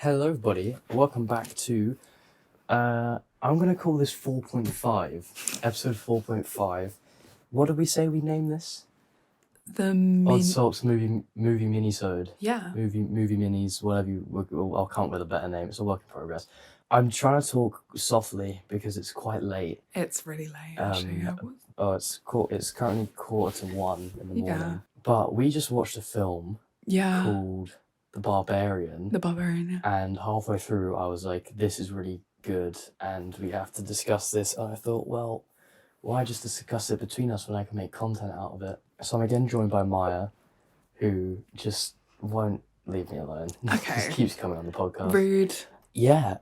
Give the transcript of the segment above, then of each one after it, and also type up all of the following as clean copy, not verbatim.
Hello everybody, welcome back to, I'm going to call this 4.5, episode 4.5. What did we say we named this? Odd Socks movie minisode. Yeah. Movie minis, whatever I'll come up with a better name, it's a work in progress. I'm trying to talk softly because it's quite late. It's really late, actually. It's currently 1:45 in the morning. Yeah. But we just watched a film called The Barbarian. The Barbarian, yeah. And halfway through, I was like, this is really good, and we have to discuss this. And I thought, well, why just discuss it between us when I can make content out of it? So I'm again joined by Maya, who just won't leave me alone. Okay. Just keeps coming on the podcast. Rude. Yeah,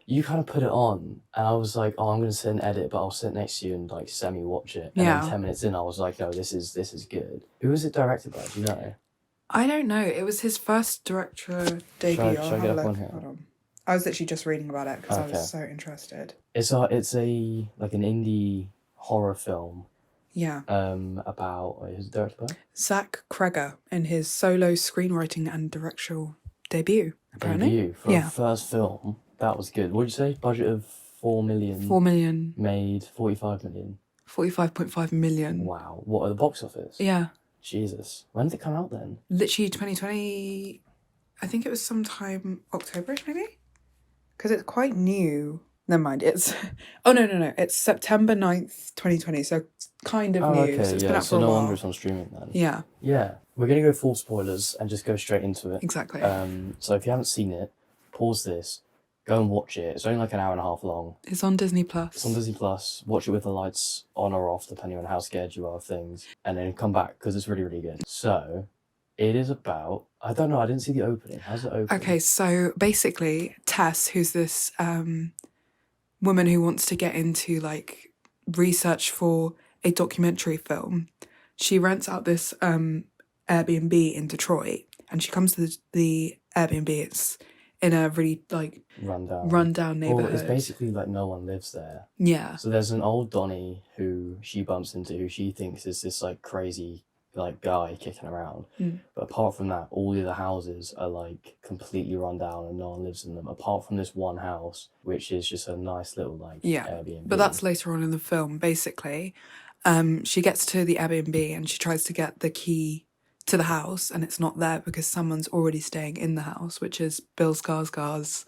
you kind of put it on, and I was like, oh, I'm going to sit and edit, but I'll sit next to you and like semi-watch it. And then 10 minutes in, I was like, no, this is good. Who was it directed by, do you know? I don't know. It was his first director debut. Should I get up on here? Hold on. I was literally just reading about it because I was so interested. It's an indie horror film. Yeah. About who's the director by? Zach Kreger in his solo screenwriting and directorial debut. Apparently. Debut for a first film. That was good. What did you say? Budget of 4 million. 4 million. Made 45 million. 45.5 million. Wow. What, at the box office? Yeah. Jesus. When did it come out then? Literally 2020. I think it was sometime October-ish, maybe? Because it's quite new. Never mind. It's... Oh, no. It's September 9th, 2020. So it's kind of new. Okay, so it's been out for a while. So no wonder it's on streaming then. Yeah. Yeah. We're going to go full spoilers and just go straight into it. Exactly. So if you haven't seen it, pause this. Go and watch it. It's only like an hour and a half long. It's on Disney+. It's on Disney+. Watch it with the lights on or off, depending on how scared you are of things. And then come back, because it's really, really good. So, it is about... I don't know, I didn't see the opening. How's it open? Okay, so basically, Tess, who's this woman who wants to get into, like, research for a documentary film, she rents out this Airbnb in Detroit. And she comes to the Airbnb. It's in a really, like... Rundown neighborhood. Well, it's basically like no one lives there. Yeah. So there's an old Donnie who she bumps into, who she thinks is this like crazy like guy kicking around. But apart from that, all the other houses are like completely run down and no one lives in them, apart from this one house, which is just a nice little like Airbnb. But that's later on in the film. Basically, she gets to the Airbnb and she tries to get the key to the house, and it's not there because someone's already staying in the house, which is Bill Skarsgård.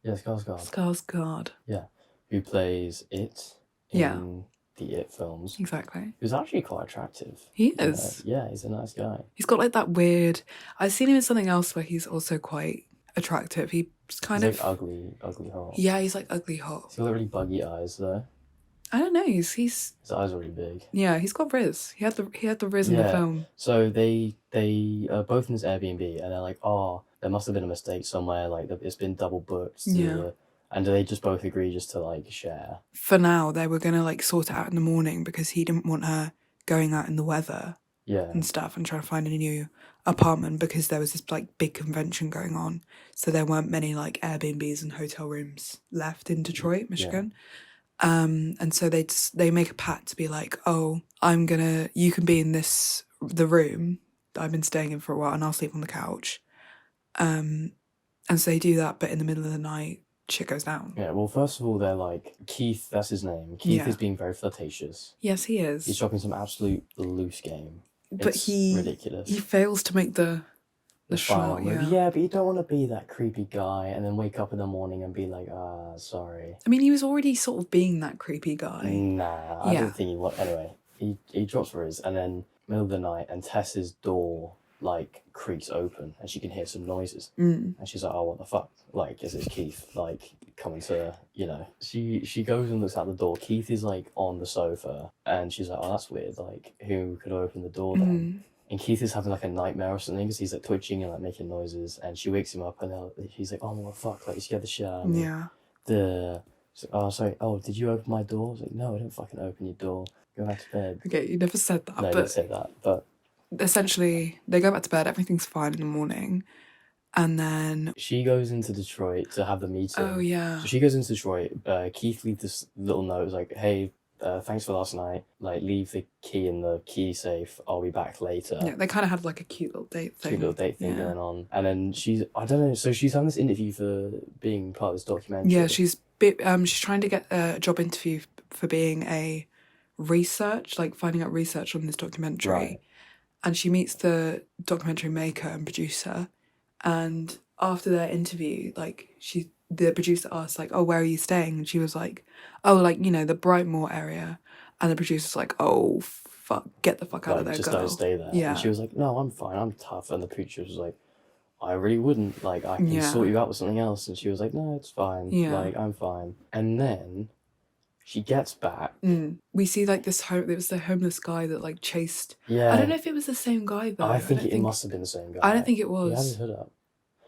Yeah, Skarsgård. Yeah, who plays It in the It films. Exactly. Who's actually quite attractive. He is. Yeah, he's a nice guy. He's got like that weird... I've seen him in something else where he's also quite attractive. He's kind of... like ugly hot. Yeah, he's like ugly hot. He's got really buggy eyes though. I don't know. He's his eyes are really big. Yeah, he's got Riz. He had the Riz in the film. So they are both in this Airbnb, and they're like, oh, there must have been a mistake somewhere. Like it's been double booked. And they just both agree just to like share. For now, they were gonna like sort it out in the morning because he didn't want her going out in the weather. And stuff, and trying to find a new apartment because there was this like big convention going on. So there weren't many like Airbnbs and hotel rooms left in Detroit, Michigan. And so they make a pact to be like, oh, you can be in the room that I've been staying in for a while, and I'll sleep on the couch. And so they do that, but in the middle of the night, shit goes down. Yeah, well, first of all, they're like, Keith, that's his name. Keith is being very flirtatious. Yes, he is. He's dropping some absolute loose game. But it's ridiculous. He fails to make the shot, Yeah, but you don't want to be that creepy guy and then wake up in the morning and be like, sorry. I mean, he was already sort of being that creepy guy. Nah, I don't think he was. Anyway, he drops for his, and then middle of the night, and Tess's door like creaks open and she can hear some noises. And she's like, oh, what the fuck? Like, is it Keith like coming to, she goes and looks out the door. Keith is like on the sofa and she's like, oh, that's weird. Like, who could open the door then? And Keith is having like a nightmare or something because he's like twitching and like making noises, and she wakes him up and he's like, oh, what the fuck? Like, you scared the shit out of me. Yeah. She's like, oh, sorry. Oh, did you open my door? I was like, no, I didn't fucking open your door. Go back to bed. Okay, you never said that. No, I didn't say that, but... Essentially, they go back to bed, everything's fine in the morning, and then... She goes into Detroit to have the meeting. Oh, yeah. So she goes into Detroit, Keith leaves this little note, it's like, hey, thanks for last night. Like, leave the key in the key safe. I'll be back later. Yeah, they kind of had like a cute little date thing going on. And then I don't know, so she's having this interview for being part of this documentary. Yeah, she's trying to get a job interview for being a finding out research on this documentary. Right. And she meets the documentary maker and producer, and after their interview, like the producer asked like, oh, where are you staying? And she was like, oh, like, you know, the Brightmoor area. And the producer's like, oh, fuck, get the fuck out of there, just girl. don't stay there. Yeah. And she was like, no, I'm fine, I'm tough. And the producer was like, I really wouldn't, like, I can sort you out with something else. And she was like, no, it's fine, like, I'm fine. And then she gets back. We see like it was the homeless guy that like chased. Yeah. I don't know if it was the same guy though. I think it must have been the same guy. I don't think it was. He had his hood up.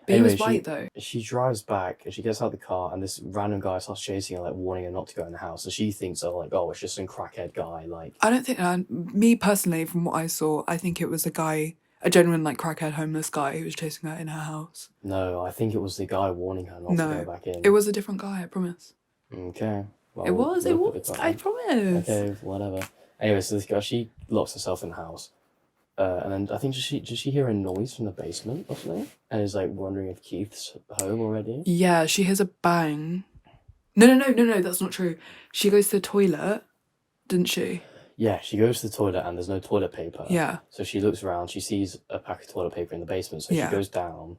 But anyway, he was white though. She drives back and she gets out of the car and this random guy starts chasing her, like warning her not to go in the house. And she thinks, it's just some crackhead guy. Like, I don't think, me personally, from what I saw, I think it was a genuine like crackhead homeless guy who was chasing her in her house. No, I think it was the guy warning her not to go back in. It was a different guy, I promise. Okay. Well, it was, I promise. Okay, whatever. Anyway, so this girl, she locks herself in the house. And then I think, does she hear a noise from the basement or something? And is like wondering if Keith's home already? Yeah, she hears a bang. No, that's not true. She goes to the toilet, didn't she? Yeah, she goes to the toilet and there's no toilet paper. Yeah. So she looks around, she sees a pack of toilet paper in the basement, so she goes down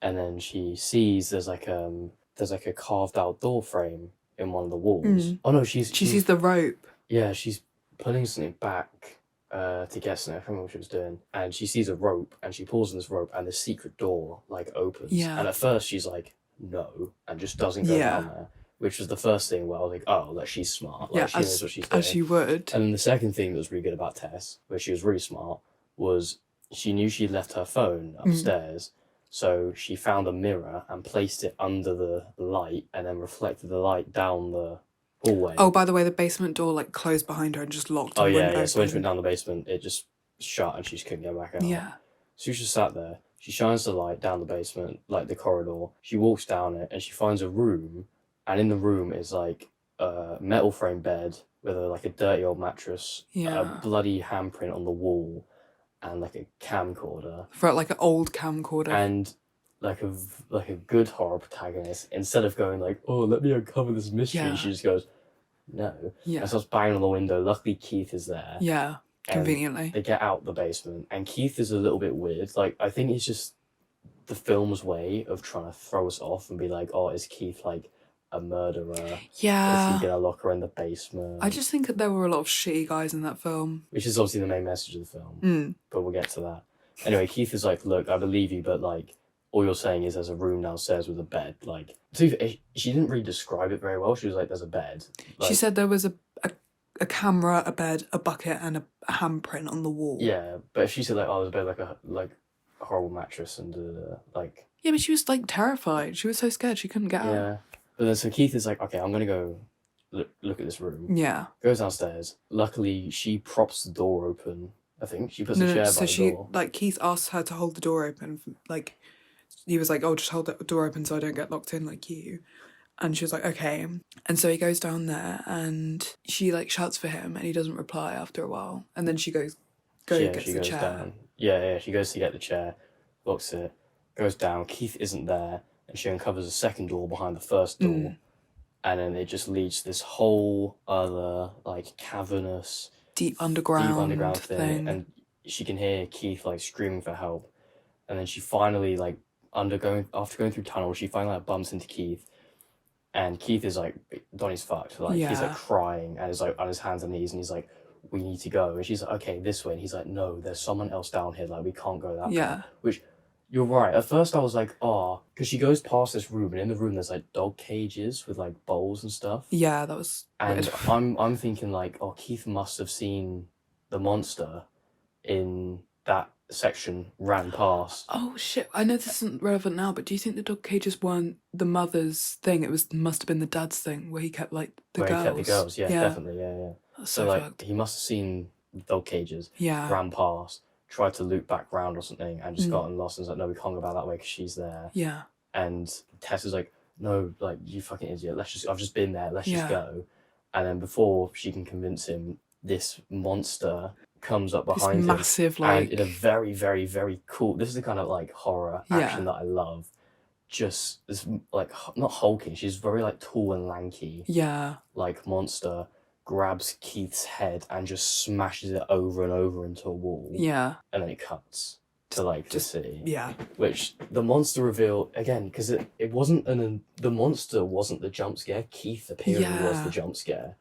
and then she sees there's like a carved out door frame in one of the walls. Oh no, she sees the rope. Yeah, she's pulling something back to get something. I can't remember what she was doing. And she sees a rope and she pulls on this rope and the secret door like opens. Yeah. And at first she's like, no, and just doesn't go down there. Which was the first thing where I was like, oh, like she's smart. Like, she knows what she's doing. As she would. And then the second thing that was really good about Tess, where she was really smart, was she knew she'd left her phone upstairs. So she found a mirror and placed it under the light and then reflected the light down the hallway. Oh, by the way, the basement door like closed behind her and just locked. Oh, yeah. So when she went down the basement, it just shut and she just couldn't get back out. Yeah. So she just sat there. She shines the light down the basement, like the corridor. She walks down it and she finds a room. And in the room is like a metal frame bed with a dirty old mattress, a bloody handprint on the wall, and like a camcorder. For like an old camcorder. And like a good horror protagonist, instead of going like, oh, let me uncover this mystery, she just goes, no. Yeah. And starts banging on the window. Luckily Keith is there. Yeah. Conveniently. They get out the basement and Keith is a little bit weird. Like, I think it's just the film's way of trying to throw us off and be like, oh, is Keith like a murderer? Yeah. Is he gonna lock her in the basement? I just think that there were a lot of shitty guys in that film. Which is obviously the main message of the film. But we'll get to that. Anyway, Keith is like, look, I believe you, but like, all you're saying is there's a room downstairs with a bed. Like, she didn't really describe it very well. She was like, there's a bed. Like, she said there was a camera, a bed, a bucket, and a handprint on the wall. Yeah, but if she said like, oh, there's a bed, like a horrible mattress and like. Yeah, but she was like terrified. She was so scared she couldn't get out. Yeah, but then so Keith is like, okay, I'm gonna go look at this room. Yeah. Goes downstairs. Luckily, she props the door open. I think she puts a chair by the door. Like Keith asks her to hold the door open. Like, he was like, oh, just hold the door open so I don't get locked in like you. And she was like, okay. And so he goes down there and she like shouts for him and he doesn't reply after a while. And then she gets the chair. Down. Yeah, she goes to get the chair, locks it, goes down. Keith isn't there and she uncovers a second door behind the first door. And then it just leads to this whole other like cavernous, deep underground thing. And she can hear Keith like screaming for help. And then she finally like after going through tunnels, she finally like bumps into Keith. And Keith is like, Donnie's fucked. Like, he's like crying and is like on his hands and knees and he's like, we need to go. And she's like, okay, this way. And he's like, no, there's someone else down here. Like, we can't go that way. Which, you're right. At first I was like, oh, because she goes past this room and in the room there's like dog cages with like bowls and stuff. Yeah, that was weird. I'm thinking like, oh, Keith must have seen the monster in that section, ran past. Oh shit, I know this isn't relevant now, but do you think the dog cages weren't the mother's thing? It must have been the dad's thing where he kept like the girls. He kept the girls, definitely, yeah. So like fucked. He must have seen the dog cages, ran past, tried to loop back round or something and just gotten lost and was like, no, we can't go back that way because she's there. Yeah. And Tess is like, no, like, you fucking idiot, I've just been there, let's just go. And then before she can convince him, this monster comes up behind him. Massive, and in a very, very, very cool... This is the kind of, like, horror action that I love. Just, this, like, not hulking, she's very, like, tall and lanky. Yeah. Like, monster grabs Keith's head and just smashes it over and over into a wall. Yeah. And then it cuts to, like, the city. Yeah. Which, the monster reveal, again, because it wasn't the monster wasn't the jump scare. Keith appearing was the jump scare.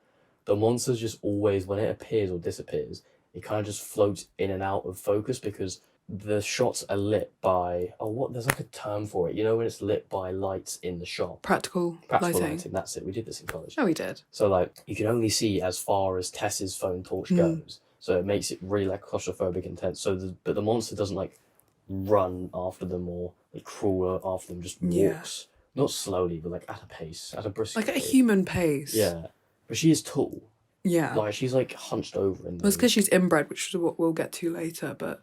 The monster just always, when it appears or disappears, it kind of just floats in and out of focus because the shots are lit by... there's like a term for it. You know when it's lit by lights in the shot? Practical lighting. That's it. We did this in college. Oh, we did. So, like, you can only see as far as Tess's phone torch goes. So it makes it really, like, claustrophobic intense. But the monster doesn't, like, run after them or like, crawl after them. Just walks. Not slowly, but, like, at a pace. At a brisk pace. Like, at a human pace. Yeah. But she is tall. Yeah. Like, she's, like, hunched over. Well, it's because she's inbred, which is what we'll get to later, but...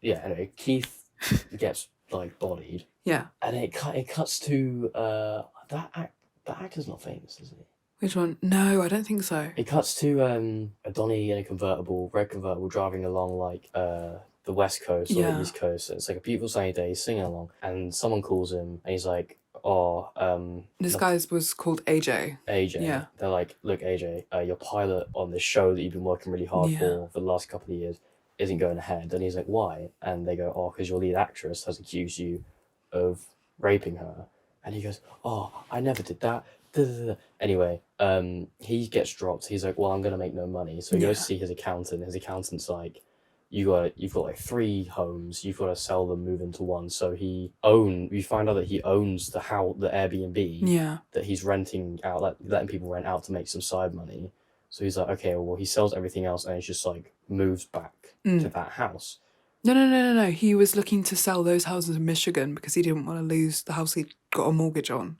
Anyway, Keith gets, like, bodied. Yeah. And it cuts to, that actor's not famous, is he? Which one? No, I don't think so. It cuts to, a Donnie in a red convertible, driving along, like, the West Coast or the East Coast. And it's, like, a beautiful sunny day, he's singing along. And someone calls him, and he's like, this guy was called AJ. AJ. Yeah. They're like, look, AJ, your pilot on this show that you've been working really hard for the last couple of years isn't going ahead. And he's like, why? And they go, because your lead actress has accused you of raping her. And he goes, I never did that. Anyway, he gets dropped. He's like, well, I'm going to make no money. So he goes to see his accountant. His accountant's like, you've got like 3 homes. You've got to sell them, move into one. So we find out that he owns the Airbnb that he's renting out, letting people rent out to make some side money. So he's like, okay, well, he sells everything else and he just like moves back to that house. No. He was looking to sell those houses in Michigan because he didn't want to lose the house he'd got a mortgage on.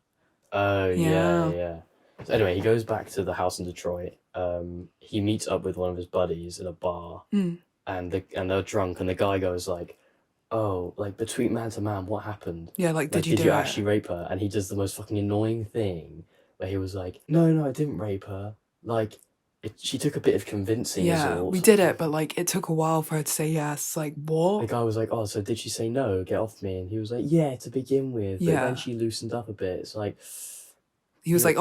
Oh, yeah. So anyway, he goes back to the house in Detroit. He meets up with one of his buddies in a bar. And they're drunk, and the guy goes like, like, between man to man, what happened? Yeah, like, did you actually rape her? And he does the most fucking annoying thing, where he was like, no, I didn't rape her. Like, she took a bit of convincing. Yeah, we did it, but, like, it took a while for her to say yes. Like, what? The guy was like, so did she say no, get off me? And he was like, yeah, to begin with. But then she loosened up a bit. It's like... He was like,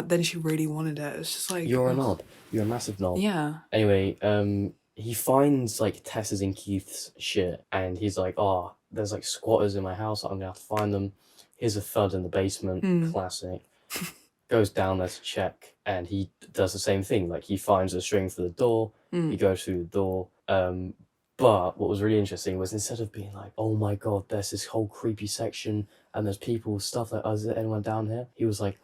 then she really wanted it. It's just like... You're a knob. You're a massive knob. Yeah. Anyway, he finds, like, Tess's and Keith's shit, and he's like, there's, like, squatters in my house, I'm gonna have to find them. Here's a thud in the basement, classic. Goes down there to check, and he does the same thing. Like, he finds a string for the door, he goes through the door, but what was really interesting was instead of being like, oh my god, there's this whole creepy section, and there's people, stuff like, is there anyone down here? He was like,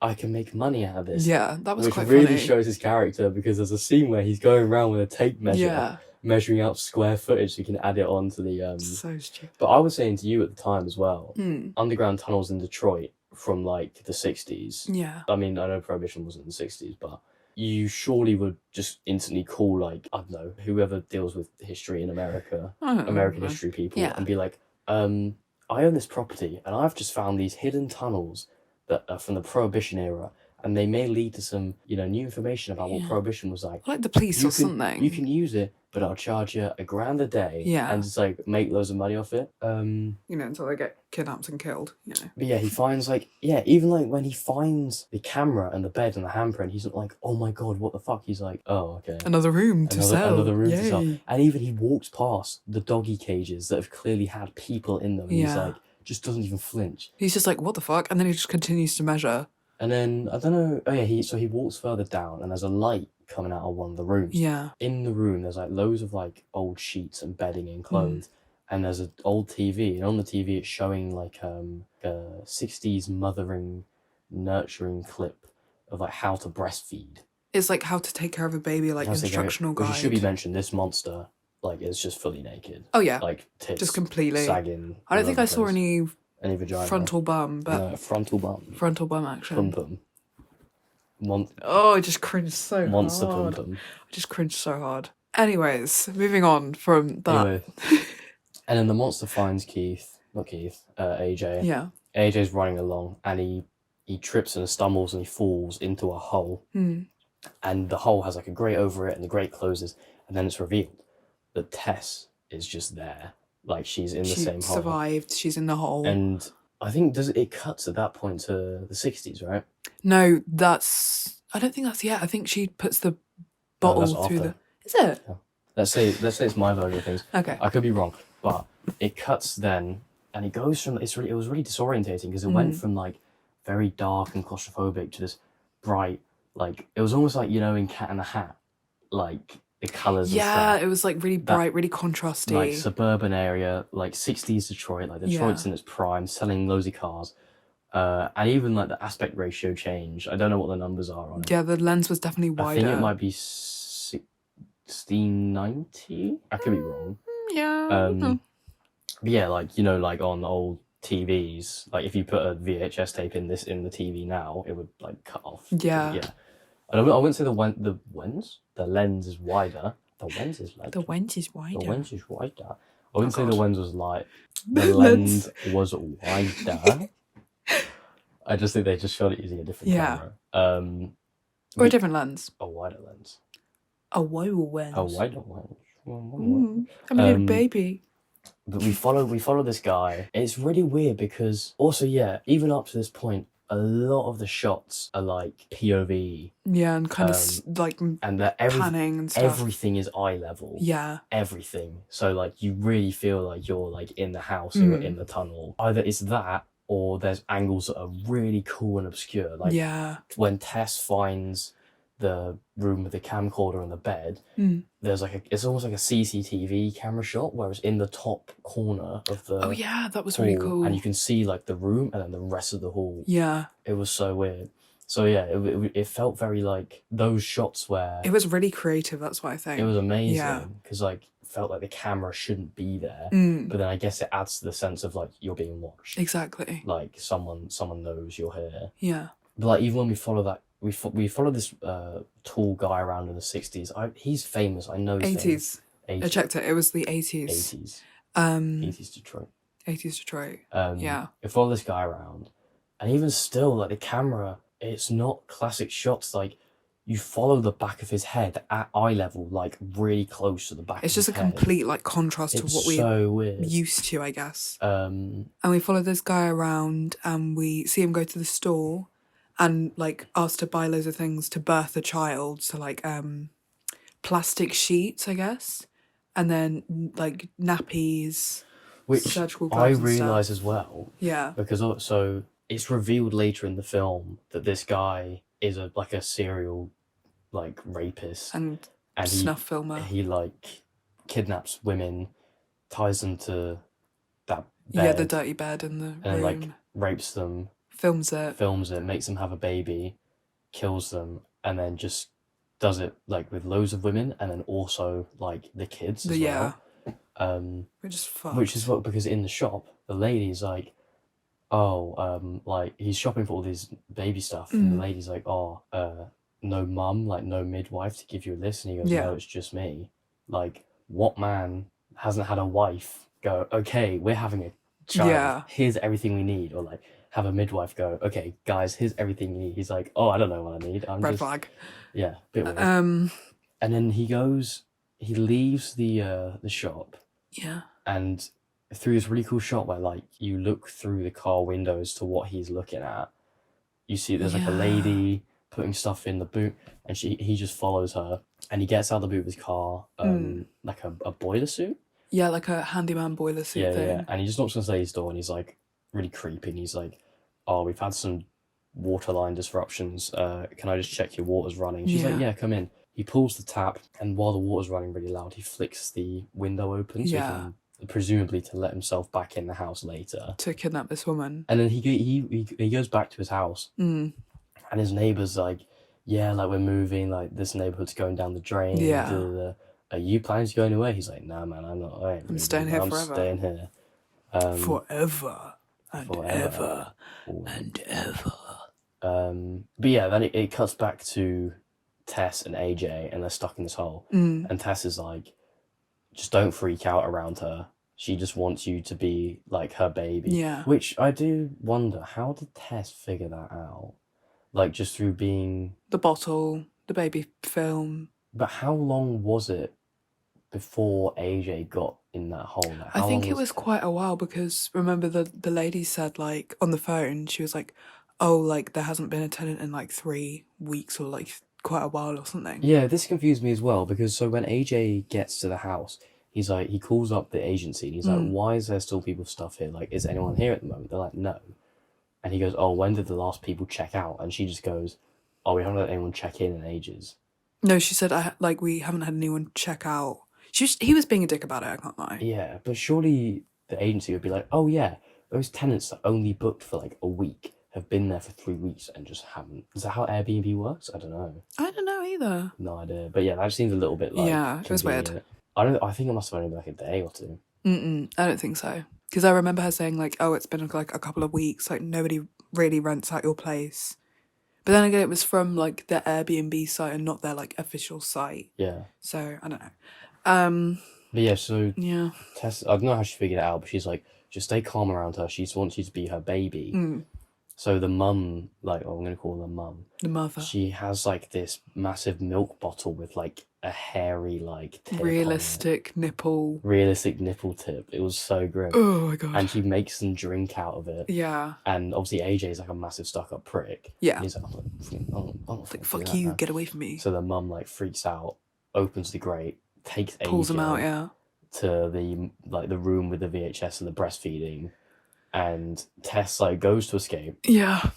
I can make money out of this. Yeah, that was quite funny. Which really funny. shows his character, because there's a scene where he's going around with a tape measure, measuring out square footage so he can add it on to the... So stupid. But I was saying to you at the time as well, underground tunnels in Detroit from, like, the 60s. Yeah. I mean, I know Prohibition wasn't in the 60s, but you surely would just instantly call, like, I don't know, whoever deals with history in America, American history people, and be like, I own this property, and I've just found these hidden tunnels that are from the Prohibition era, and they may lead to some, new information about what Prohibition was like. Like the police or something. You can use it, but I'll charge you $1,000 a day. Yeah. And just, like, make loads of money off it. Until they get kidnapped and killed, But yeah, he finds, like, even, like, when he finds the camera and the bed and the handprint, he's not like, oh my god, what the fuck? He's like, oh, okay. Another room to sell. And even he walks past the doggy cages that have clearly had people in them. And he's like, just doesn't even flinch. He's just like, what the fuck? And then he just continues to measure. And then, I don't know, he walks further down, and there's a light coming out of one of the rooms. Yeah. In the room, there's, like, loads of, like, old sheets and bedding and clothes. And there's an old TV, and on the TV it's showing, like, a 60s mothering, nurturing clip of, like, how to breastfeed. It's, like, how to take care of a baby, like, instructional guide. Which it should be mentioned, this monster, like, is just fully naked. Oh, yeah. Like, tits just completely sagging. I don't think I saw any vagina. frontal bum, but... No, frontal bum. Frontal bum action. Pum-pum. I just cringed so Monster hard. pum-pum. I just cringed so hard. Anyways, moving on from that. Anyway, and then the monster finds AJ. Yeah. AJ's running along, and he he trips and stumbles and he falls into a hole. And the hole has like a grate over it and the grate closes, and then it's revealed that Tess is just there. Like, she's in the same hole. She survived. She's in the hole. And I think it cuts at that point to the 60s, right? No, I don't think that's yet. I think she puts the bottle through the... Is it? Yeah. Let's say it's my version of things. Okay. I could be wrong, but it cuts then, and it goes from... it was really disorientating, because it went from, like, very dark and claustrophobic to this bright, like... It was almost like, in Cat in the Hat, like... the colours and stuff. Yeah, it was like really bright, really contrasty. Like suburban area, like 60s Detroit, like Detroit's in its prime, selling loads of cars. And even like the aspect ratio change. I don't know what the numbers are on it. Yeah, the lens was definitely wider. I think it might be 1690. I could be wrong. Yeah. But yeah, like, like on old TVs, like if you put a VHS tape in the TV now, it would like cut off. Yeah. Yeah. I wouldn't say the lens is wider. The lens is wider. The lens is wider. The lens is wider. I wouldn't say the lens was like... The lens was wider. I just think they just shot it using a different camera. Or a different lens. A wider lens. A wider lens. A wider lens. I'm a little baby. But we follow this guy. It's really weird because also, even up to this point, a lot of the shots are like POV. Yeah, and kind of like and panning and stuff. Everything is eye level. Yeah. Everything. So like you really feel like you're like in the house or in the tunnel. Either it's that or there's angles that are really cool and obscure. Like when Tess finds the room with the camcorder and the bed, there's like it's almost like a CCTV camera shot where it's in the top corner of the Oh yeah, that was hall, really cool. and you can see like the room and then the rest of the hall. Yeah. It was so weird. So yeah, it felt very like those shots where... It was really creative, that's what I think. It was amazing because like felt like the camera shouldn't be there, but then I guess it adds to the sense of like you're being watched. Exactly. Like someone knows you're here. Yeah. But like even when we follow that, we follow this tall guy around in the 60s. He's famous. I know he's 80s. famous. 80s. I checked it. It was the 80s. 80s. 80s Detroit. 80s Detroit. Yeah. We follow this guy around, and even still, like the camera, it's not classic shots. Like you follow the back of his head at eye level, like really close to the back. It's just a complete like contrast to what we're used to, I guess. And we follow this guy around, and we see him go to the store and like asked to buy loads of things to birth a child. So like plastic sheets, I guess, and then like nappies, which surgical I gloves realise as well. Yeah. Because also it's revealed later in the film that this guy is a serial like rapist and snuff filmer. He like kidnaps women, ties them to that bed. Yeah, the dirty bed in the room. And like rapes them. Films it, makes them have a baby, kills them, and then just does it like with loads of women, and then also like the kids as well. Which is fucked. Which is what, because in the shop, the lady's like, like he's shopping for all this baby stuff, and the lady's like, no mum, like no midwife to give you a list, and he goes, no, it's just me. Like, what man hasn't had a wife go, okay, we're having a child, here's everything we need, or like have a midwife go, okay, guys, here's everything you need. He's like, oh, I don't know what I need. Red flag. Yeah, bit weird. And then he leaves the shop. Yeah. And through this really cool shot where like you look through the car windows to what he's looking at, you see there's like a lady putting stuff in the boot, and he just follows her, and he gets out of the boot of his car, like a boiler suit. Yeah, like a handyman boiler suit thing. Yeah, and he just knocks on the lady's door, and he's like really creepy, and he's like, oh, we've had some water line disruptions. Can I just check your water's running? She's like, yeah, come in. He pulls the tap, and while the water's running really loud, he flicks the window open, so he can, presumably to let himself back in the house later. To kidnap this woman. And then he goes back to his house, and his neighbour's like, yeah, like we're moving, like this neighbourhood's going down the drain. Yeah. Are you planning to go anywhere? He's like, nah, man, I'm not. I'm staying here forever. I'm staying here. Forever and ever and ever. But yeah, then it cuts back to Tess and AJ, and they're stuck in this hole. And Tess is like, just don't freak out around her. She just wants you to be like her baby. Yeah. Which I do wonder, how did Tess figure that out? Like, just through being... The bottle, the baby film. But how long was it before AJ got in that hole? Like, I think it was quite a while, because remember the lady said, like, on the phone, she was like, oh, like, there hasn't been a tenant in, like, 3 weeks or, like, quite a while or something. Yeah, this confused me as well, because so when AJ gets to the house, he's like, he calls up the agency and he's like, why is there still people's stuff here? Like, is anyone here at the moment? They're like, no. And he goes, oh, when did the last people check out? And she just goes, oh, we haven't had anyone check in ages. No, she said, we haven't had anyone check out. He was being a dick about it, I can't lie. Yeah, but surely the agency would be like, oh yeah, those tenants that only booked for like a week have been there for 3 weeks and just haven't. Is that how Airbnb works? I don't know. I don't know either. No idea. But yeah, that just seems a little bit like... Yeah, it was weird. I think it must have only been like a day or two. I don't think so. Because I remember her saying, like, oh, it's been like a couple of weeks, like, nobody really rents out your place. But then again, it was from, like, their Airbnb site and not their, like, official site. Yeah. So, I don't know. But yeah, so... Yeah. Tess, I don't know how she figured it out, but she's like, just stay calm around her. She just wants you to be her baby. So the mum, like, I'm going to call her mum. The mother. She has, like, this massive milk bottle with, like, a hairy, like, tip Realistic nipple. Realistic nipple tip. It was so grim. Oh, my God. And she makes them drink out of it. Yeah. And obviously AJ's, like, a massive stuck-up prick. Yeah. And he's like, I'm not like, fuck you, get away from me. So the mum, like, freaks out, opens the grate, takes AJ... Pulls him out, yeah. To the, like, the room with the VHS and the breastfeeding. And Tess, like, goes to escape. Yeah.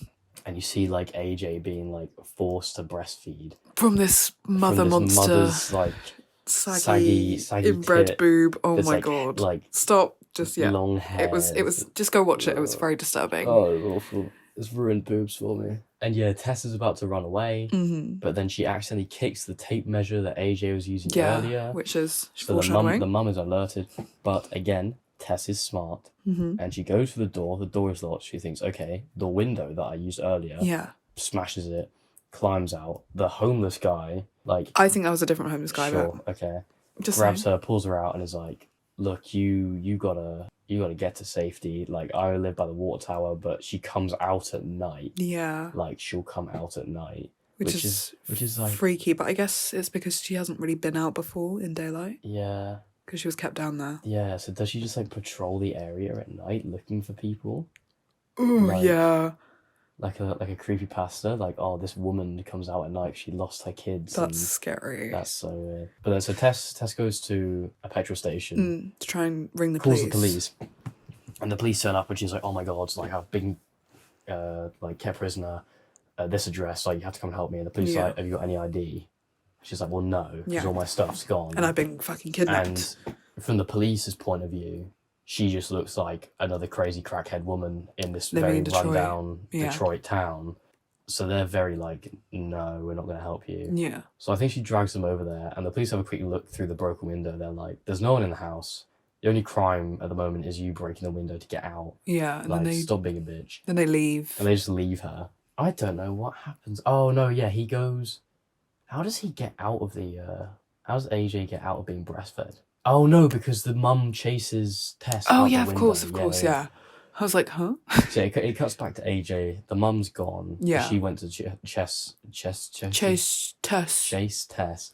And you see, like, AJ being, like, forced to breastfeed. From this monster. Mother's, like, saggy inbred boob. Oh my like, God. Like, stop. Just, yeah. Long hair. It was, just go watch it. It was very disturbing. Oh, it was awful. It's ruined boobs for me. And yeah, Tess is about to run away, but then she accidentally kicks the tape measure that AJ was using earlier. Which is so the mum is alerted. But again, Tess is smart, and she goes for the door. The door is locked. She thinks, okay, the window that I used earlier, smashes it, climbs out. The homeless guy, like... I think that was a different homeless guy, sure, but... okay. Just grabs her, pulls her out, and is like, look, you gotta get to safety. Like, I live by the water tower, but she comes out at night. Yeah. Like, she'll come out at night. Which is like... freaky, but I guess it's because she hasn't really been out before in daylight. Yeah. Because she was kept down there. Yeah, so does she just, like, patrol the area at night looking for people? Oh, like, yeah. Like a creepypasta, like, oh, this woman comes out at night, she lost her kids. That's scary. That's so weird. But then, so Tess goes to a petrol station. To try and ring the police. Calls the police. And the police turn up and she's like, oh my God, like, I've been, like, kept prisoner at this address, like, you have to come and help me. And the police are like, have you got any ID? She's like, well, no, because all my stuff's gone. And I've been fucking kidnapped. And from the police's point of view, she just looks like another crazy crackhead woman in this living very rundown Detroit town. So they're very like, no, we're not going to help you. Yeah. So I think she drags them over there, and the police have a quick look through the broken window. They're like, there's no one in the house. The only crime at the moment is you breaking the window to get out. Yeah. And like, then stop being a bitch. Then they leave. And they just leave her. I don't know what happens. Oh, no, yeah, he goes... How does he get out of the... How does AJ get out of being breastfed? Oh, no, because the mum chases Tess out yeah, the of window. course, yeah. I was like, huh? So it cuts back to AJ. The mum's gone. Yeah. She went to chase Tess.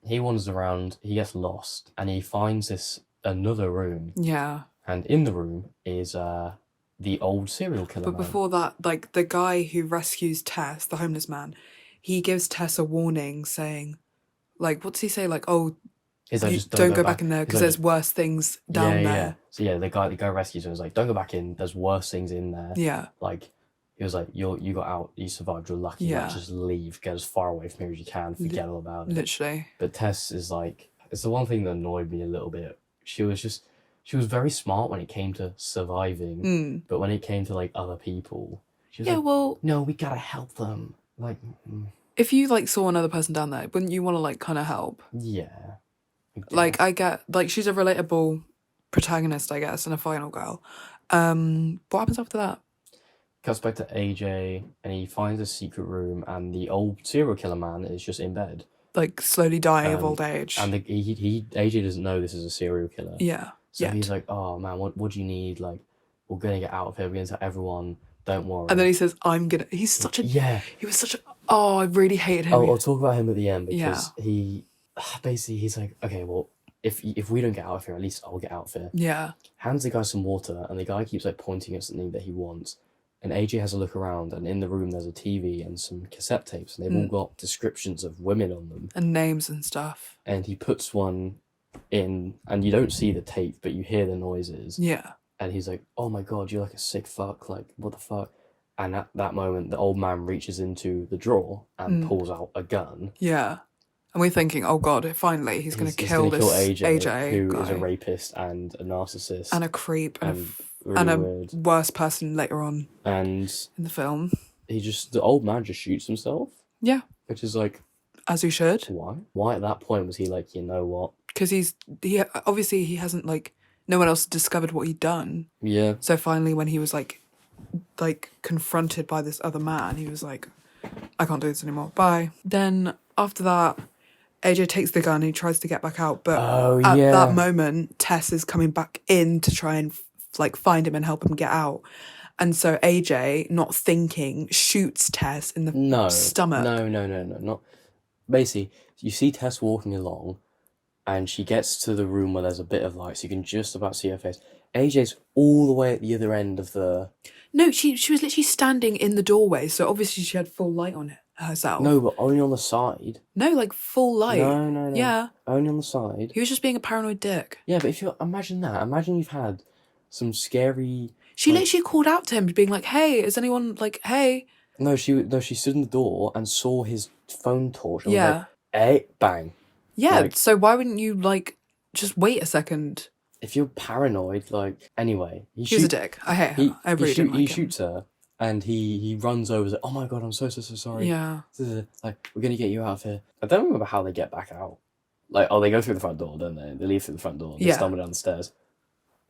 He wanders around. He gets lost. And he finds another room. Yeah. And in the room is the old serial killer But before that, like, the guy who rescues Tess, the homeless man, he gives Tess a warning saying, like, what does he say? Like, oh... Just don't go back in there because there's worse things down there. Yeah. So yeah, the guy rescues him and was like, don't go back in, there's worse things in there. Yeah. Like, he was like, you got out, you survived, you're lucky. Yeah. Like, just leave, get as far away from here as you can, forget all about it. Literally. But Tess is like, it's the one thing that annoyed me a little bit. She was very smart when it came to surviving, but when it came to like other people, she was like, well... No, we gotta help them. Like... If you like saw another person down there, wouldn't you want to like kind of help? Yeah. Like, I get, like, she's a relatable protagonist, I guess, and a final girl. What happens after that? Cuts back to AJ, and he finds a secret room, and the old serial killer man is just in bed. Like, slowly dying of old age. And AJ doesn't know this is a serial killer. Yeah. So he's like, oh man, what do you need? Like, we're gonna get out of here. We're gonna tell everyone. Don't worry. And then he says, he's such a... Yeah. He was such a... Oh, I really hated him. I'll talk about him at the end because he... Basically, he's like, okay, well, if we don't get out of here, at least I'll get out of here. Yeah. Hands the guy some water, and the guy keeps, like, pointing at something that he wants. And AJ has a look around, and in the room there's a TV and some cassette tapes, and they've all got descriptions of women on them. And names and stuff. And he puts one in, and you don't see the tape, but you hear the noises. Yeah. And he's like, oh my god, you're like a sick fuck, like, what the fuck? And at that moment, the old man reaches into the drawer and pulls out a gun. Yeah. And we're thinking, oh god, finally, he's going to kill AJ who guy. Is a rapist and a narcissist. And a creep. And a worse person later on and in the film. The old man just shoots himself. Yeah. Which is like... As he should. Why? Why at that point was he like, you know what? Because he obviously he hasn't like... No one else discovered what he'd done. Yeah. So finally, when he was like confronted by this other man, he was like, I can't do this anymore. Bye. Then after that, AJ takes the gun and he tries to get back out. But at that moment, Tess is coming back in to try and like find him and help him get out. And so AJ, not thinking, shoots Tess in the stomach. No. Not... Basically, you see Tess walking along, and she gets to the room where there's a bit of light, so you can just about see her face. AJ's all the way at the other end of the... No, she was literally standing in the doorway, so obviously she had full light on it herself. No, but only on the side. No, like full light. No. Yeah. Only on the side. He was just being a paranoid dick. Yeah, but if you imagine that, imagine you've had some scary... She literally called out to him, being like, hey, is anyone, like, hey? No, she stood in the door and saw his phone torch. And was like, hey, bang. Yeah, like, so why wouldn't you, like, just wait a second? If you're paranoid, like... Anyway. He was a dick. I hate him. I really don't like him. He shoots her, and he runs over, like, oh my god, I'm so sorry. Yeah. Like, we're gonna get you out of here. I don't remember how they get back out. Like, they go through the front door, don't they? They leave through the front door, and they stumble down the stairs.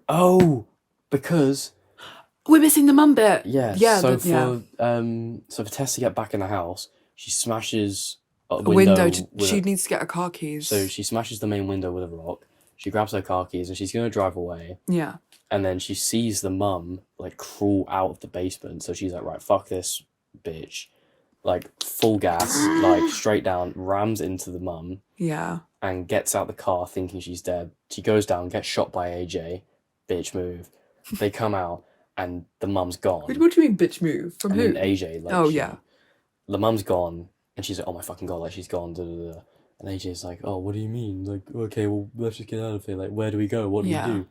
Oh! Because... We're missing the mum bit. Yeah. So for Tess to get back in the house, she smashes a window. She needs to get her car keys. So she smashes the main window with a rock. She grabs her car keys and she's going to drive away. Yeah. And then she sees the mum, like, crawl out of the basement. So she's like, right, fuck this bitch. Like, full gas, like, straight down, rams into the mum. Yeah. And gets out the car thinking she's dead. She goes down, gets shot by AJ. Bitch move. They come out. And the mum's gone. What do you mean, bitch move? From who? AJ. Like, the mum's gone, and she's like, oh my fucking god, like, she's gone, da da da. And AJ's like, oh, what do you mean? Like, okay, well, let's just get out of here. Like, where do we go? What do we do?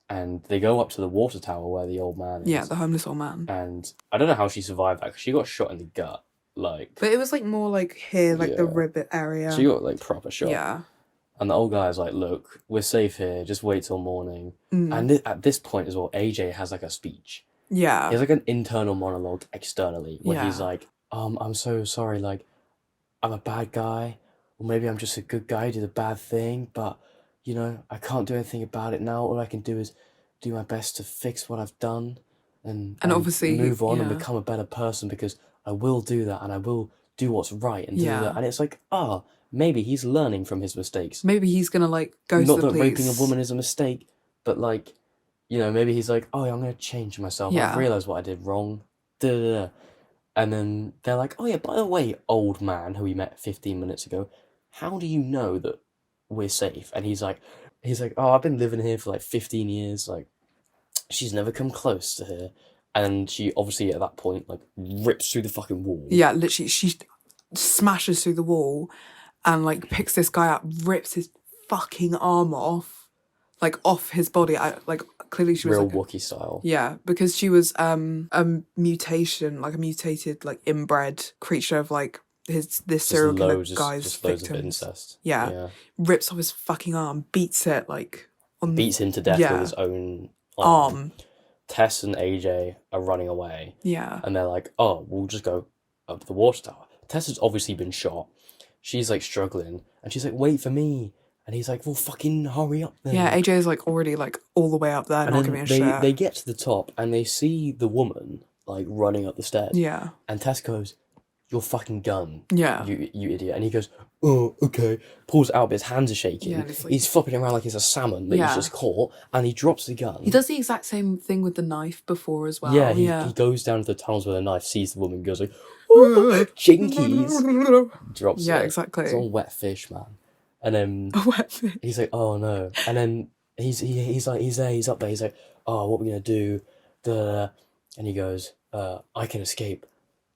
And they go up to the water tower where the old man is. Yeah, the homeless old man. And I don't know how she survived that, because she got shot in the gut. Like... But it was, like, more, like, here, like, the ribbit area. She got, like, proper shot. Yeah. And the old guy's like, look, we're safe here, just wait till morning. And at this point as well, AJ has, like, a speech. Yeah. He has, like, an internal monologue externally, where he's like, I'm so sorry, like, I'm a bad guy, or maybe I'm just a good guy who did a bad thing, but, you know, I can't do anything about it now. All I can do is do my best to fix what I've done and obviously move on and become a better person, because I will do that, and I will do what's right and do that. And it's like, maybe he's learning from his mistakes. Maybe he's gonna, like, go to the police. Not that raping a woman is a mistake, but, like, you know, maybe he's like, oh, I'm gonna change myself. Yeah. I've realised what I did wrong. Da-da-da. And then they're like, oh yeah, by the way, old man who we met 15 minutes ago, how do you know that we're safe? And he's like, oh, I've been living here for like 15 years. Like, she's never come close to her. And she obviously at that point, like, rips through the fucking wall. Yeah, literally, she smashes through the wall and, like, picks this guy up, rips his fucking arm off, like, off his body. Clearly she was real like Wookiee style. Yeah, because she was a mutation, like a mutated, like, inbred creature of, like, this serial killer guy's victims. Loads of incest. Yeah. Rips off his fucking arm, beats it, like, beats him to death with his own arm. Tess and AJ are running away. Yeah. And they're like, oh, we'll just go up the water tower. Tess has obviously been shot. She's, like, struggling. And she's like, wait for me. And he's like, well, fucking hurry up then. Yeah, AJ is, like, already, like, all the way up there, not giving a shit. They get to the top, and they see the woman, like, running up the stairs. Yeah. And Tess goes, your fucking gun. Yeah. You idiot. And he goes, oh, okay. Pulls it out, but his hands are shaking. Yeah, and it's like... He's flopping around like it's a salmon that he's just caught, and he drops the gun. He does the exact same thing with the knife before as well. Yeah, he goes down to the tunnels with a knife, sees the woman, goes like, oh, jinkies. Drops it. Yeah, exactly. It's all wet fish, man. And then a wet fish. He's like, oh no. And then he's up there, he's like, oh, what are we gonna do? And he goes, I can escape.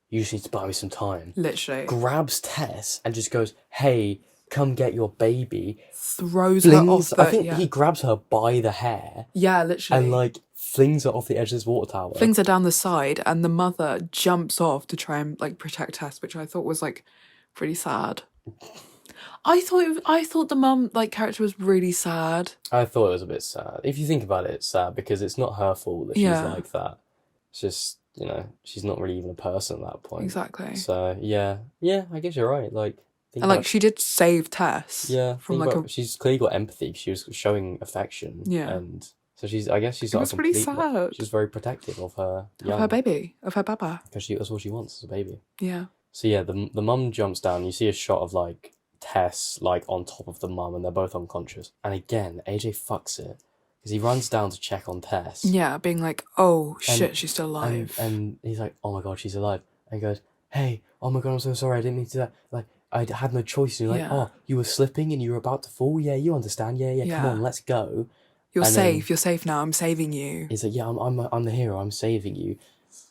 You just need to buy me some time. Literally. Grabs Tess and just goes, hey, come get your baby. Throws her off. I think he grabs her by the hair. Yeah, literally. And like flings her off the edge of this water tower. Flings her down the side, and the mother jumps off to try and like protect Tess, which I thought was like pretty sad. I thought the mum like character was really sad. I thought it was a bit sad. If you think about it, it's sad because it's not her fault that she's like that. It's just, you know, she's not really even a person at that point. Exactly. So yeah, I guess you're right. Like, and like she did save Tess. Yeah, from like she's clearly got empathy. She was showing affection. Yeah, and so I guess she's like pretty sad. She's very protective of her baby, of her baba, because that's all she wants is a baby. Yeah. So yeah, the mum jumps down. You see a shot of like Tess like on top of the mum, and they're both unconscious. And again, AJ fucks it. Because he runs down to check on Tess. Yeah, being like, oh, shit, she's still alive. And he's like, oh my God, she's alive. And he goes, hey, oh my God, I'm so sorry, I didn't mean to do that. Like, I had no choice. And you're like, oh, you were slipping and you were about to fall? Yeah, you understand. Yeah, come on, let's go. You're safe now, I'm saving you. He's like, yeah, I'm the hero, I'm saving you.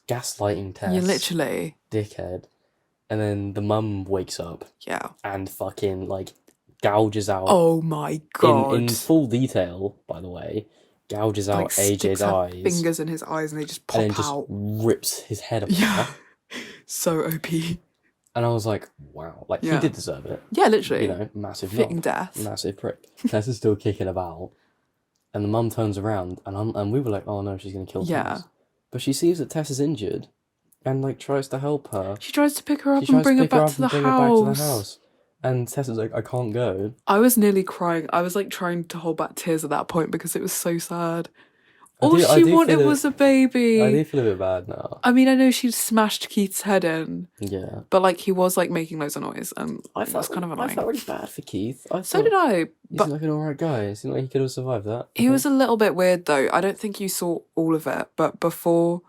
Gaslighting Tess. Yeah, literally. Dickhead. And then the mum wakes up. Yeah. And fucking, like, gouges out. Oh my God. In full detail, by the way, gouges out like, AJ's eyes. Fingers in his eyes and they just pop and then just out. Rips his head apart. Yeah. So OP. And I was like, wow. Like, he did deserve it. Yeah, literally. You know, massive fitting death. Massive prick. Tess is still kicking about. And the mum turns around and we were like, oh no, she's going to kill Tess. But she sees that Tess is injured and like tries to help her. She tries to pick her up and bring her back to the house. And Tess is like, I can't go. I was nearly crying. I was like trying to hold back tears at that point because it was so sad. All she wanted was a baby. I do feel a bit bad now. I mean, I know she'd smashed Keith's head in. Yeah. But like he was like making loads of noise and I felt kind of annoying. I felt really bad for Keith. So did I. He's like an alright guy. It seemed like he could have survived that. He was a little bit weird though. I don't think you saw all of it, but before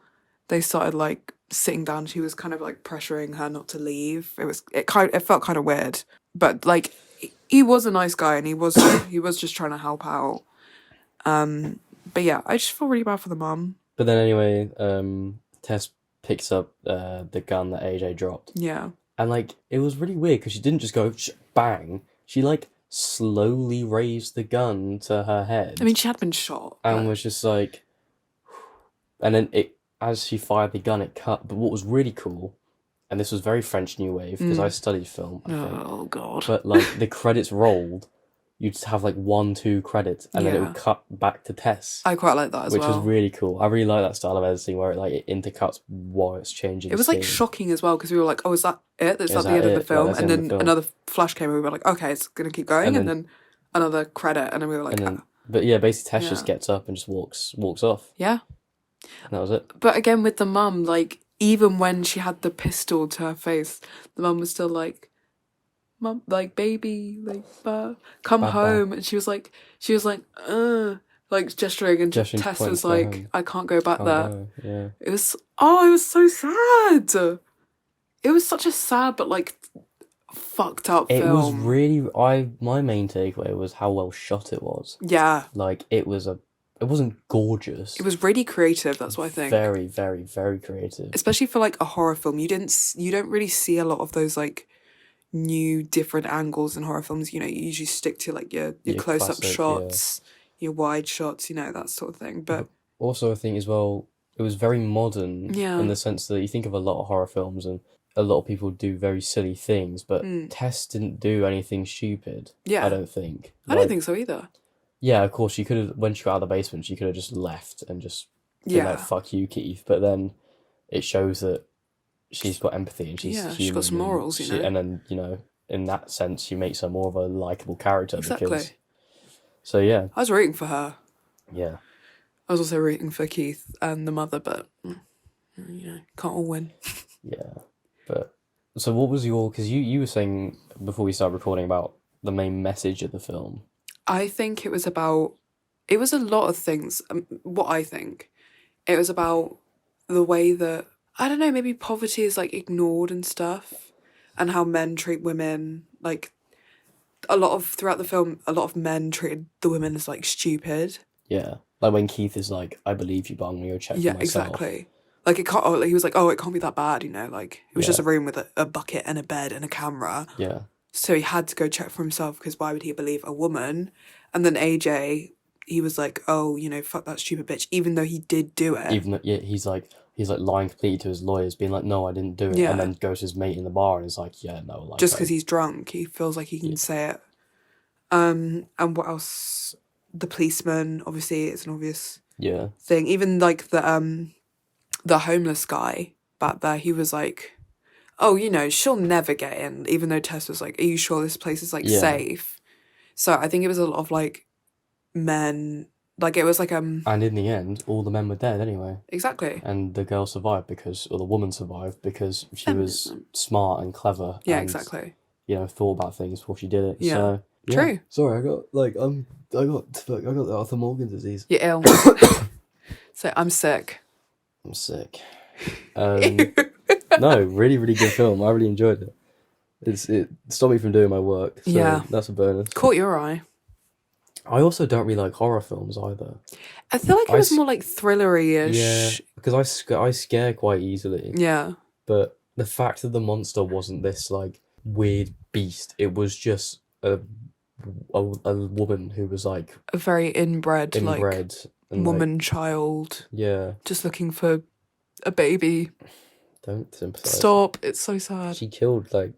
they started like sitting down, she was kind of like pressuring her not to leave. It felt kind of weird. But like he was a nice guy and he was just trying to help out. But yeah, I just feel really bad for the mum. But then anyway, Tess picks up the gun that AJ dropped. Yeah. And like it was really weird because she didn't just go bang. She like slowly raised the gun to her head. I mean, she had been shot. And was just like, and then as she fired the gun, it cut. But what was really cool, and this was very French New Wave because I studied film. I think. Oh God! But like the credits rolled, you'd just have like 1-2 credits, and then it would cut back to Tess. I quite like that as well, which was really cool. I really like that style of editing where it intercuts while it's changing. It was like shocking as well because we were like, "Oh, is that it? Is that the end of the film?" And then another flash came, and we were like, "Okay, it's gonna keep going," and then another credit, and then we were like, But yeah, basically Tess just gets up and just walks off. Yeah. And that was it. But again, with the mum, like, even when she had the pistol to her face, the mum was still like, "Mum, like, baby, like, come home." And she was like, like gesturing, and Tess was like, home. "I can't go back there." Yeah. It was so sad. It was such a sad, but like, fucked up film. It was really, my main takeaway was how well shot it was. Yeah. Like, it wasn't gorgeous. It was really creative, that's what I think. Very, very, very creative. Especially for like a horror film. You don't really see a lot of those like new different angles in horror films. You know, you usually stick to like your close-up classic, shots, your wide shots, you know, that sort of thing. But also I think as well, it was very modern in the sense that you think of a lot of horror films and a lot of people do very silly things, but Tess didn't do anything stupid. Yeah. I don't think. I don't think so either. Yeah, of course, she could have, when she got out of the basement, she could have just left and just been like, fuck you, Keith. But then it shows that she's got empathy and she's got some morals, you know. And then, you know, in that sense, she makes her more of a likeable character. Exactly. So, yeah. I was rooting for her. Yeah. I was also rooting for Keith and the mother, but, you know, can't all win. Yeah. But, So what was your... Because you were saying before we started recording about the main message of the film. I think it was about... It was a lot of things. What I think. It was about the way that... I don't know, maybe poverty is, like, ignored and stuff. And how men treat women. Like, throughout the film, a lot of men treated the women as, like, stupid. Yeah. Like when Keith is like, I believe you, but I'm going to go check for myself. Yeah, exactly. Like, it can't... He was like, oh, it can't be that bad, you know? Like, it was just a room with a bucket and a bed and a camera. Yeah. So he had to go check for himself, because why would he believe a woman? And then AJ, he was like, oh, you know, fuck that stupid bitch, even though he did do it. Even though, he's like lying completely to his lawyers, being like, no, I didn't do it. Yeah. And then goes to his mate in the bar and is like, yeah, no. Like, just because he's drunk, he feels like he can say it. And what else? The policeman, obviously, it's an obvious thing. Even like the homeless guy back there, he was like, oh, you know, she'll never get in, even though Tess was like, are you sure this place is like safe? So I think it was a lot of like men, like it was like And in the end, all the men were dead anyway. Exactly. And the girl survived or the woman survived because she was smart and clever. Yeah, and, exactly. You know, thought about things before she did it. Yeah. So, true. Sorry, I got the Arthur Morgan disease. You're ill. So I'm sick. I'm sick. No, really, really good film. I really enjoyed it. It stopped me from doing my work. So that's a bonus. Caught your eye. I also don't really like horror films either. I feel like it was more like thrillery-ish. Yeah, because I scare quite easily. Yeah. But the fact that the monster wasn't this like weird beast, it was just a woman who was like a very inbred like woman, like, child. Yeah. Just looking for a baby. Don't sympathise. Stop! It's so sad. She killed like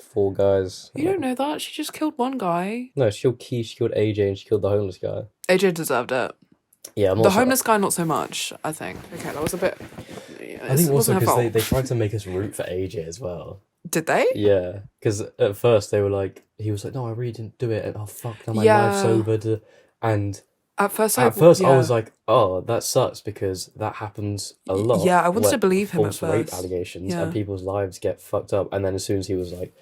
4 guys. You don't know that. She just killed one guy. No, she killed Keith, she killed AJ, and she killed the homeless guy. AJ deserved it. Yeah, the homeless guy not so much, I think. Okay, that was a bit... I think also because they tried to make us root for AJ as well. Did they? Yeah, because at first they were like... He was like, no, I really didn't do it. And, oh, fuck, now my life's over. And... At first I was like, oh, that sucks, because that happens a lot. Yeah, I wanted to believe him at first. Rape allegations and people's lives get fucked up. And then as soon as he was like,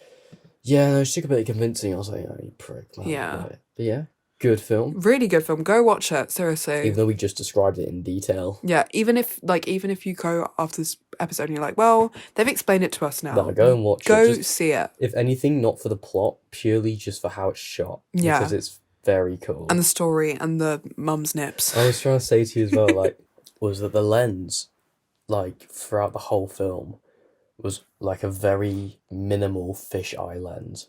yeah, no, it took a bit of convincing, I was like, oh, you prick. Man. Yeah. But yeah, good film. Really good film. Go watch it, seriously. Even though we just described it in detail. Yeah, even if you go after this episode and you're like, well, they've explained it to us now. No, go and watch it. Go see it. If anything, not for the plot, purely just for how it's shot. Yeah. Because it's very cool. And the story and the mum's nips. I was trying to say to you as well, like, was that the lens, like, throughout the whole film, was like a very minimal fisheye lens.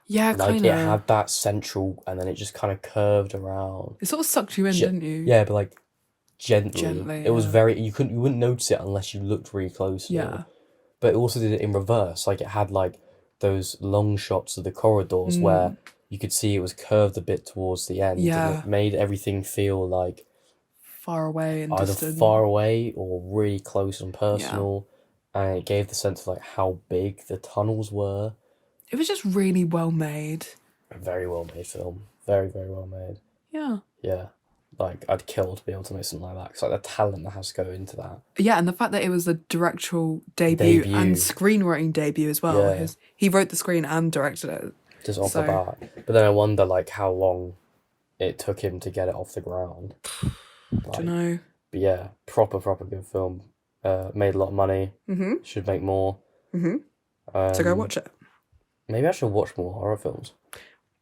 Yeah, kind of. Like, it had that central, and then it just kind of curved around. It sort of sucked you in, didn't you? Yeah, but like, gently. Gently, it was very, you wouldn't notice it unless you looked really closely. Yeah. But it also did it in reverse. Like, it had, like, those long shots of the corridors where you could see it was curved a bit towards the end. Yeah. And it made everything feel like... far away and either distant. Far away or really close and personal. Yeah. And it gave the sense of, like, how big the tunnels were. It was just really well made. A very well made film. Very, very well made. Yeah. Yeah. Like, I'd kill to be able to make something like that. Because, like, the talent that has to go into that. Yeah, and the fact that it was a directorial debut and screenwriting debut as well. Yeah. He wrote the screen and directed it. Just off the bat. But then I wonder, like, how long it took him to get it off the ground. Like, don't know. But yeah, proper good film. Made a lot of money. Mm-hmm. Should make more. Mm-hmm. So go watch it. Maybe I should watch more horror films.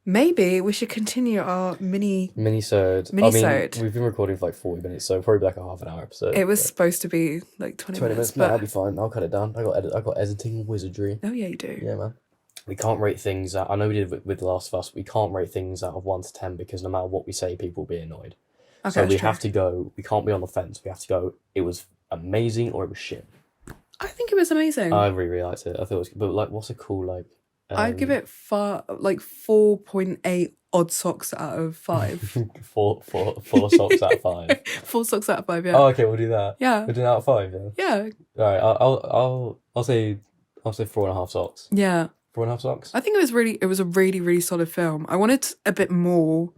Maybe we should continue our Minisode. I mean, we've been recording for like 40 minutes, so probably like a half an hour episode. It was supposed to be like 20 minutes. But... that'll be fine. I'll cut it down. I got editing wizardry. Oh yeah, you do. Yeah, man. We can't rate things I know we did with The Last of Us. We can't rate things out of 1 to 10 because no matter what we say, people will be annoyed. Okay, so we have to go. We can't be on the fence. We have to go. It was amazing or it was shit. I think it was amazing. I really liked it. I thought it was good. But like, what's a cool like? I'd give it 4.8 odd socks out of 5. four socks out of 5. 4 socks out of 5. Yeah. Oh, okay. We'll do that. Yeah. We'll do that out of 5. Yeah. Yeah. All right. I'll say 4.5 socks. Yeah. 4.5 socks. I think it was a really solid film. I wanted a bit more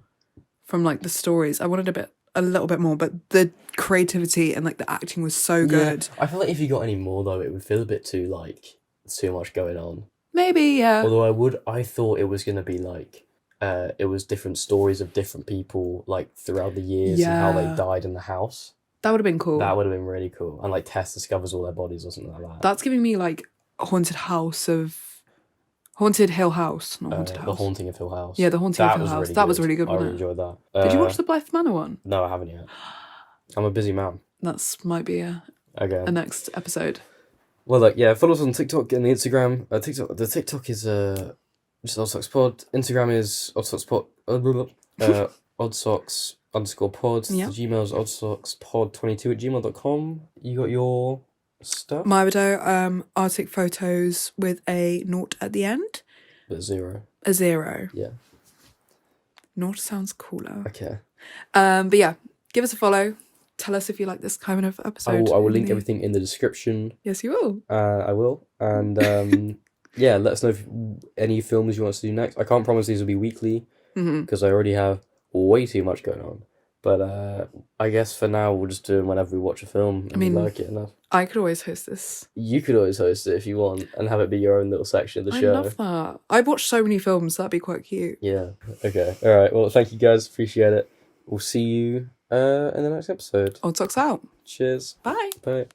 from like the stories. I wanted a little bit more, but the creativity and like the acting was so good. Yeah. I feel like if you got any more though, it would feel a bit too like too much going on. Maybe, yeah. Although I thought it was going to be like, it was different stories of different people, like, throughout the years and how they died in the house. That would have been cool. That would have been really cool. And, like, Tess discovers all their bodies or something like that. That's giving me, like, Haunted Hill House, not Haunted House. The Haunting of Hill House. Yeah, The Haunting of Hill House. That was really good, I wasn't really enjoyed that. Did you watch the Blythe Manor one? No, I haven't yet. I'm a busy man. Might be a next episode. Well, like, yeah, follow us on TikTok and the Instagram. The TikTok is just oddsockspod. Instagram is oddsockspod. Oddsocks_pod. Yeah. The Gmail is oddsockspod22@gmail.com. You got your stuff? My video, Arctic photos with a naught at the end. A 0. A 0. Yeah. Naught sounds cooler. Okay. But yeah, give us a follow. Tell us if you like this kind of episode. I will link everything in the description. Yes, you will. I will. And yeah, let us know if any films you want us to do next. I can't promise these will be weekly because I already have way too much going on. But I guess for now we'll just do them whenever we watch a film and we like it enough. I could always host this. You could always host it if you want and have it be your own little section of the show. I love that. I've watched so many films, that'd be quite cute. Yeah. Okay. All right. Well, thank you guys. Appreciate it. We'll see you in the next episode. Odd Socks out. Cheers. Bye. Bye.